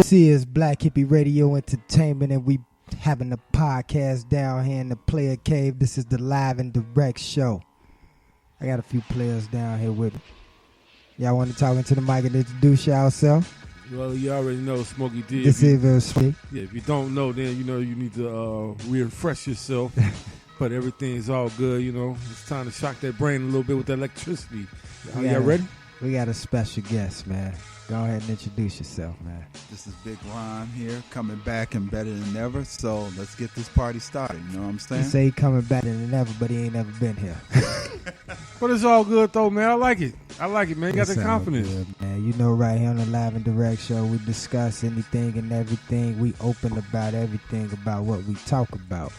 This is Black Hippie Radio Entertainment, and we having a podcast down here in the Player Cave. This is the live and direct show. I got a few players down here with me. Y'all want to talk into the mic and introduce yourself? Well, you already know Smokey D. This is very sweet. Yeah, if you don't know, then you know you need to refresh yourself. But everything's all good, you know. It's time to shock that brain a little bit with that electricity. Y'all ready? We got a special guest, man. Go ahead and introduce yourself, man. This is Big Ron here, coming back and better than ever. So let's get this party started. You know what I'm saying? He say he coming better than ever, but he ain't never been here. But it's all good, though, man. I like it. Man. You got the confidence. Good, man. You know, right here on the Live and Direct Show, we discuss anything and everything. We open about everything about what we talk about.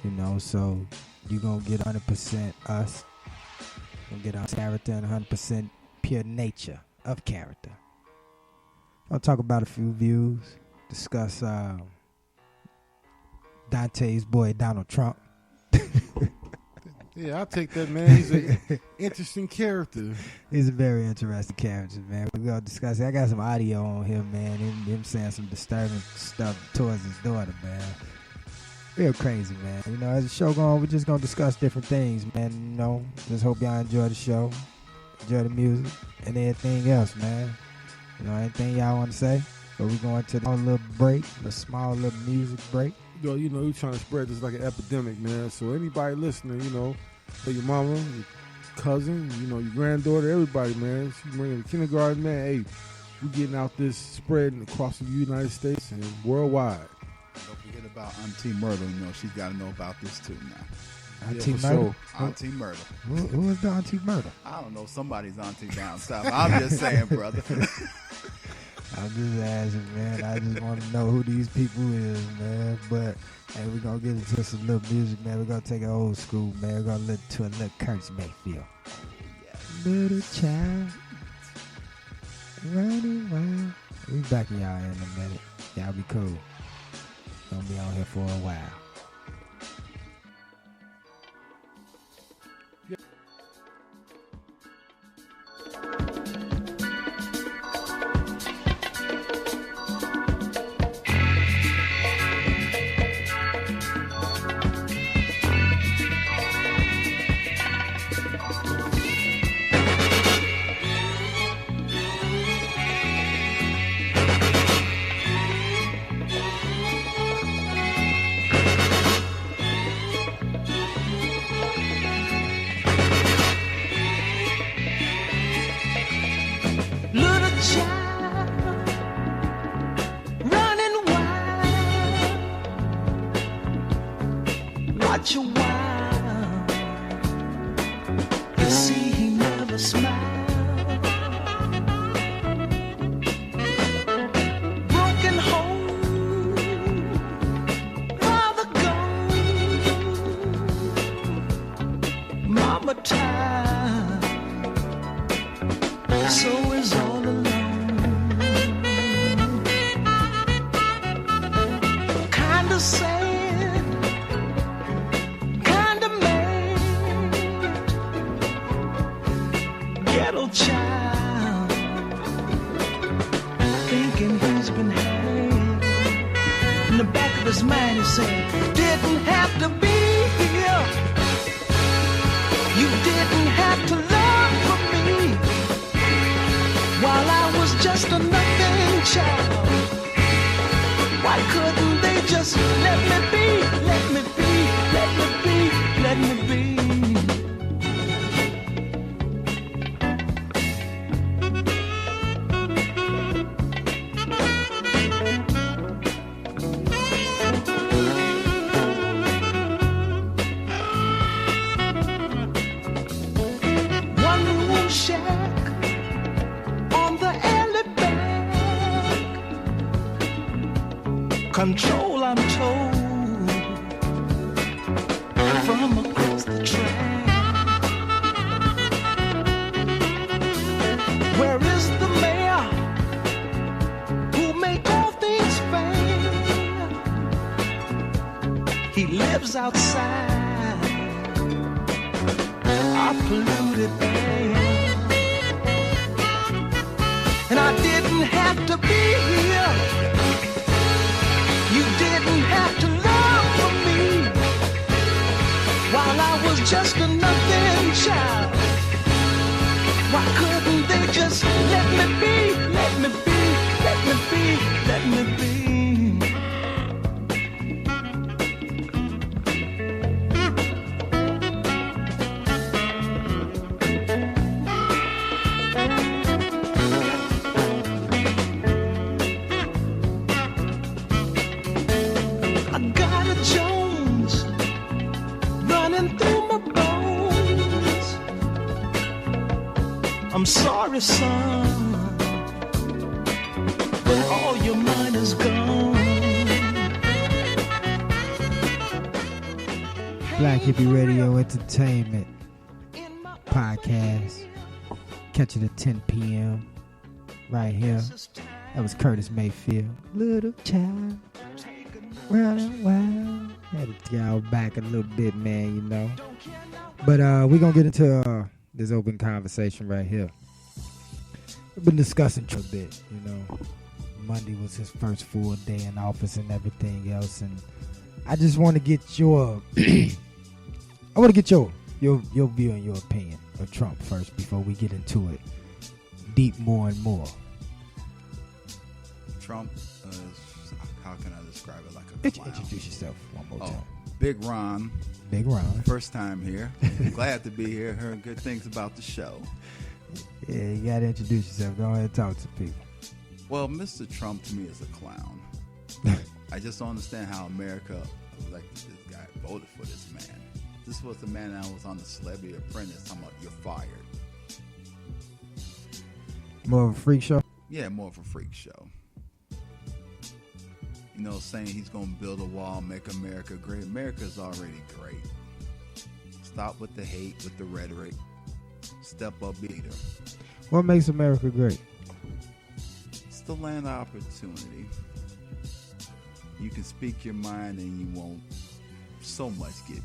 You know, so you're going to get 100% us. You're going to get our character and 100% pure nature of character. I'll talk about a few views, discuss Dante's boy Donald Trump. Yeah, I'll take that, man. He's an interesting character. He's a very interesting character, man. We're going to discuss it. I got some audio on him, man. Him saying some disturbing stuff towards his daughter, man. Real crazy, man. You know, as the show goes on, we're just going to discuss different things, man. You know, just hope y'all enjoy the show. Enjoy the music and everything else, man. You know, anything y'all want to say? But we're going to a little break, a small little music break. Yo, you know, you're trying to spread this like an epidemic, man. So anybody listening, you know, for your mama, your cousin, you know, your granddaughter, everybody, man. She's bringing the kindergarten, man. Hey, we getting out this spreading across the United States and worldwide. Don't forget about Auntie Myrtle. You know, she's got to know about this too now. Auntie Myrtle? Myrtle? Auntie Myrtle. Who is the Auntie Myrtle? I don't know. Somebody's auntie down south. I'm just saying, brother. I'm just asking, man. I just want to know who these people is, man. But, hey, we're going to get into some little music, man. We're going to take it old school, man. We're going to listen to a little Curtis Mayfield. Little child running wild. We back in y'all in a minute. Y'all be cool. Gonna be on here for a while. Control, I'm told, from across the track. Where is the mayor who make all things fair? He lives outside our polluted air. And I didn't have to be here sorry, son, that all your mind is gone. Black Hippie Radio Entertainment Podcast. Catch it at 10 p.m. right here. That was Curtis Mayfield. Little child, running wild. Had to dial back a little bit, man, you know. But we're going to get into this open conversation right here. We've been discussing a bit, you know. Monday was his first full day in office and everything else. And I just want to get your... I want to get your view and your opinion of Trump first before we get into it deep more and more. Trump is, how can I describe it, like a clown? Introduce yourself one more time. Big Ron. Big Ron. First time here. Glad to be here. Heard good things about the show. Yeah, you got to introduce yourself. Go ahead and talk to people. Well, Mr. Trump to me is a clown. I just don't understand how America elected this guy, voted for this man. This was the man that was on the Celebrity Apprentice talking about you're fired. More of a freak show? Yeah, more of a freak show. You know, saying he's going to build a wall, make America great. America's already great. Stop with the hate, with the rhetoric. Step up, leader. What makes America great? It's the land of opportunity. You can speak your mind and you won't so much get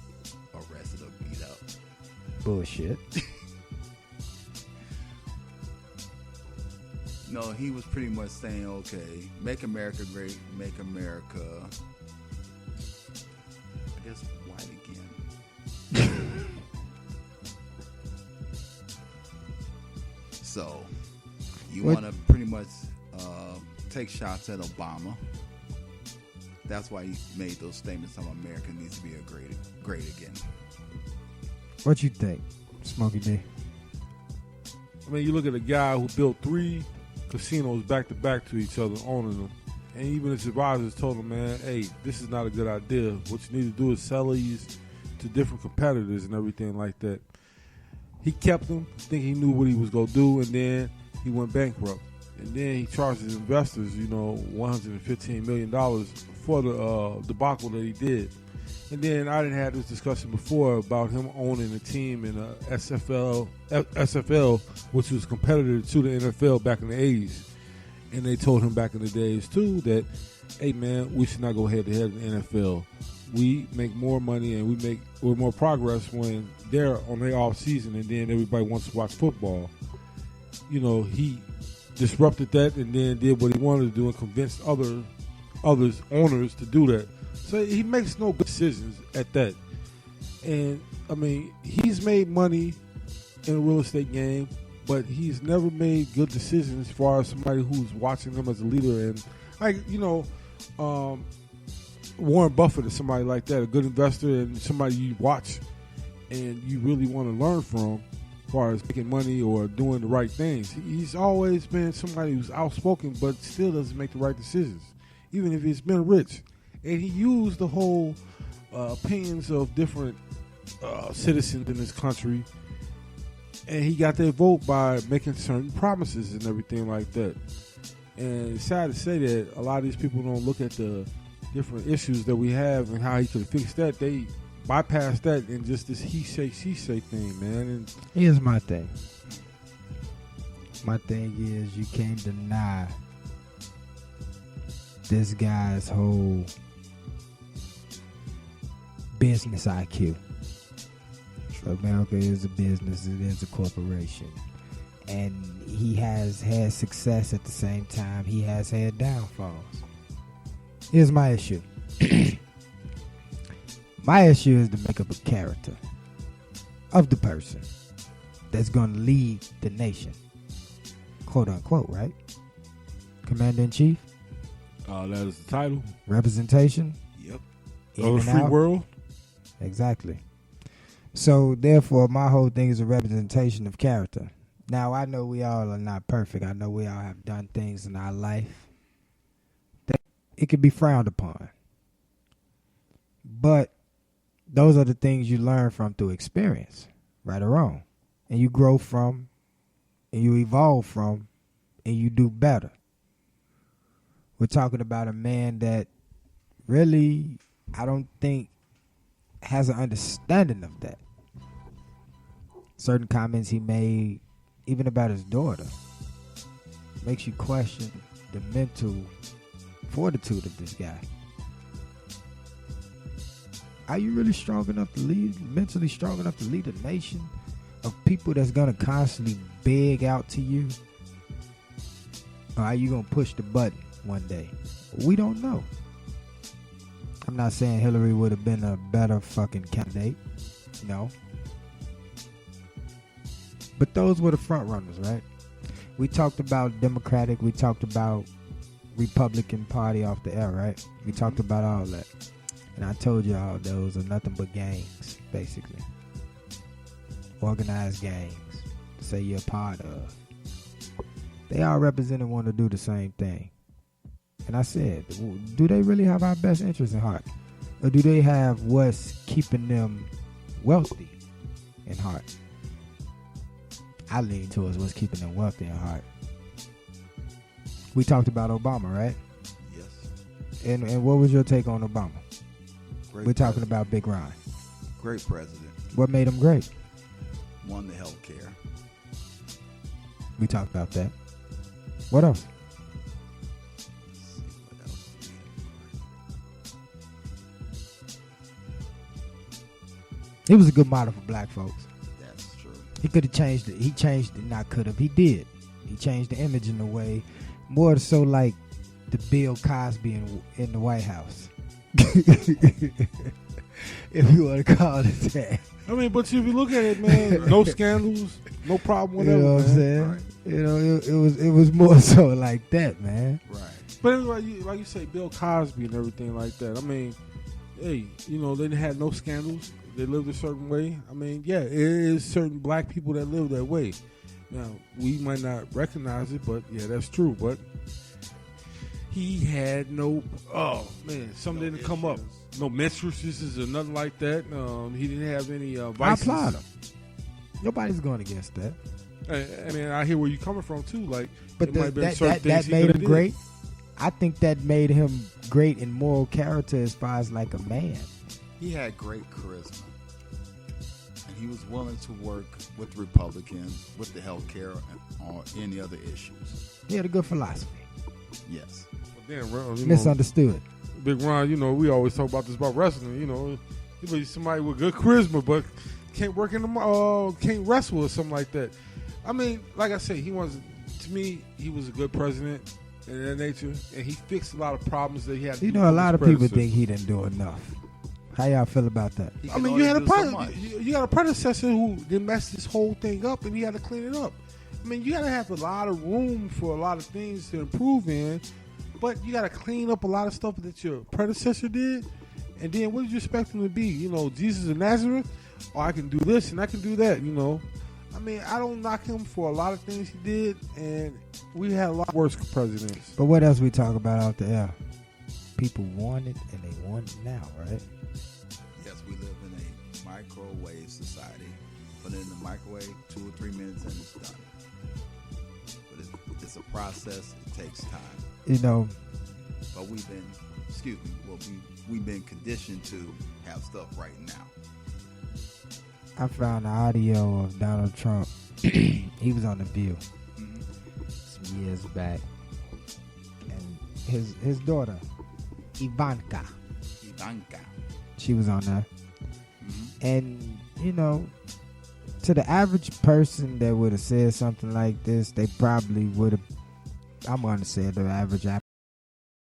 arrested or beat up. Bullshit. No, he was pretty much saying, okay, make America great, make America, I guess, white again. So, you want to pretty much take shots at Obama. That's why he made those statements on America needs to be a great again. What you think, Smokey D? I mean, you look at a guy who built 3 casinos back to back to each other, owning them. And even his advisors told him, man, hey, this is not a good idea. What you need to do is sell these to different competitors and everything like that. He kept them, thinking he knew what he was going to do, and then he went bankrupt. And then he charged his investors, $115 million for the debacle that he did. And then I didn't have this discussion before about him owning a team in SFL, which was competitor to the NFL back in the 80s. And they told him back in the days, too, that, hey, man, we should not go head-to-head in the NFL. We make more money and we're more progress when they're on their off season and then everybody wants to watch football. He disrupted that and then did what he wanted to do and convinced others owners to do that. So he makes no good decisions at that. And, I mean, he's made money in the real estate game, but he's never made good decisions as far as somebody who's watching him as a leader. And, Warren Buffett is somebody like that, a good investor and somebody you watch and you really want to learn from as far as making money or doing the right things. He's always been somebody who's outspoken but still doesn't make the right decisions, even if he's been rich. And he used the whole opinions of different citizens in this country, and he got their vote by making certain promises and everything like that. And it's sad to say that a lot of these people don't look at the different issues that we have and how he could fix that. They bypass that and just this he say, she say thing, man. And here's my thing. My thing is you can't deny this guy's whole business IQ. America is a business, it is a corporation. And he has had success at the same time he has had downfalls. Here's my issue. My issue is the makeup of character of the person that's going to lead the nation. Quote unquote, right? Commander-in-Chief? that is the title. Representation? Yep. Of the free world? Exactly. So, therefore, my whole thing is a representation of character. Now, I know we all are not perfect. I know we all have done things in our life that it could be frowned upon. But those are the things you learn from through experience, right or wrong. And you grow from and you evolve from, and you do better. We're talking about a man that really, I don't think, has an understanding of that. Certain comments he made, even about his daughter, makes you question the mental fortitude of this guy. Are you really strong enough to lead, mentally strong enough to lead a nation of people that's gonna constantly beg out to you? Or are you gonna push the button one day? We don't know. I'm not saying Hillary would have been a better fucking candidate. No. But those were the front runners, right? We talked about Democratic, we talked about Republican Party off the air, right? We talked about all that. And I told y'all those are nothing but gangs, basically. Organized gangs, to say you're a part of. They all represent and want to do the same thing. And I said, do they really have our best interests in heart? Or do they have what's keeping them wealthy in heart? I lean towards what's keeping them wealthy in heart. We talked about Obama, right? Yes. And what was your take on Obama? Great We're talking president. about Big Ron. Great president. What made him great? Won the health care. We talked about that. What else? Let's see what else we have. He was a good model for black folks. That's true. He could have changed it. He changed it. Not could have. He did. He changed the image in a way more so like the Bill Cosby in the White House. If you want to call it that. I mean, but if you look at it, man, no scandals, no problem, whatever. You know what I'm man. saying? Right. You know, it was more so like that, man. Right. But like you say, Bill Cosby and everything like that. I mean, hey, you know, they had no scandals. They lived a certain way. I mean, yeah, it is certain black people that live that way. Now, we might not recognize it, but yeah, that's true. But he had no, something didn't come up. No mistresses or nothing like that. He didn't have any vices. I applaud him. Nobody's going against that. I mean, I hear where you're coming from too. Like, But it might have been that certain things he made coulda him did. great. I think that made him great in moral character as far as like a man. He had great charisma. And he was willing to work with Republicans, with the health care, or any other issues. He had a good philosophy. Yes. But then, you know, Misunderstood. Big Ron, you know, we always talk about this about wrestling. You know, he was somebody with good charisma, but can't work in the can't wrestle or something like that. I mean, like I said, he was, to me, he was a good president in that nature, and he fixed a lot of problems that he had. You know, a lot of people think he didn't do enough. How y'all feel about that? He I can mean, only you had do so a much. you got a predecessor who did mess this whole thing up, and he had to clean it up. I mean, you got to have a lot of room for a lot of things to improve in, but you got to clean up a lot of stuff that your predecessor did. And then, what did you expect him to be? You know, Jesus of Nazareth? Or I can do this and I can do that, you know. I mean, I don't knock him for a lot of things he did, and we had a lot worse presidents. But what else we talk about out there? People want it, and they want it now, right? Yes, we live in a microwave society. Put it in the microwave, 2 or 3 minutes, and it's done. But it's a process. It takes time. You know, But we've been conditioned to have stuff right now. I found the audio of Donald Trump. He was on The View some years back, and his daughter Ivanka, she was on there. And you know, to the average person that would have said something like this, they probably would have, I'm going to say the average